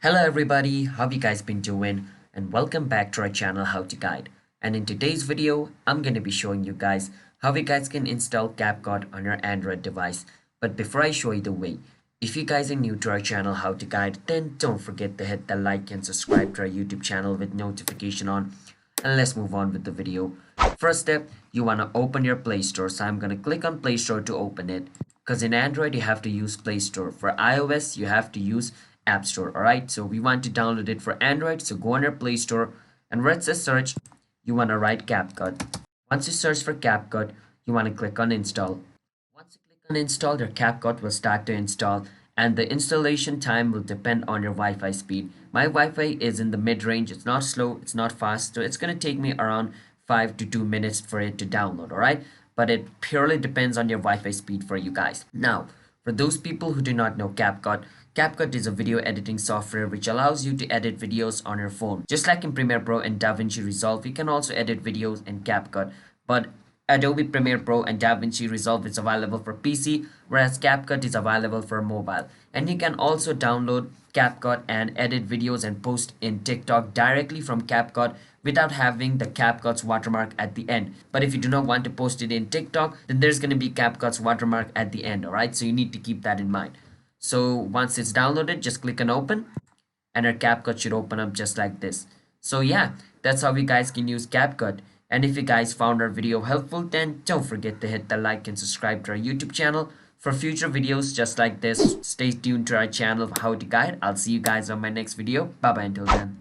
Hello everybody, how have you guys been doing? And welcome back to our channel How to Guide. And in today's video, I'm going to be showing you guys how you guys can install CapCut on your Android device. But before I show you the way, if you guys are new to our channel How to Guide, then don't forget to hit the like and subscribe to our YouTube channel with notification on. And let's move on with the video. First step, you want to open your Play Store. So I'm going to click on Play Store to open it. Because in Android, you have to use Play Store. For iOS, you have to use App Store. Alright, so we want to download it for Android. So go on your Play Store and where it says search, you want to write CapCut. Once you search for CapCut, you want to click on install. Once you click on install, your CapCut will start to install and the installation time will depend on your Wi-Fi speed. My Wi-Fi is in the mid-range. It's not slow, it's not fast, so it's going to take me around 5 to 2 minutes for it to download. Alright, but it purely depends on your Wi-Fi speed for you guys. Now, for those people who do not know CapCut, CapCut is a video editing software which allows you to edit videos on your phone. Just like in Premiere Pro and DaVinci Resolve, you can also edit videos in CapCut. But Adobe Premiere Pro and DaVinci Resolve is available for PC, whereas CapCut is available for mobile. And you can also download CapCut and edit videos and post in TikTok directly from CapCut without having the CapCut's watermark at the end. But if you do not want to post it in TikTok, then there's going to be CapCut's watermark at the end, alright? So you need to keep that in mind. So once it's downloaded, just click on open and our CapCut should open up just like this. So yeah, that's how you guys can use CapCut. And if you guys found our video helpful, then don't forget to hit the like and subscribe to our YouTube channel for future videos just like this. Stay tuned to our channel How to Guide. I'll see you guys on my next video. Bye bye until then.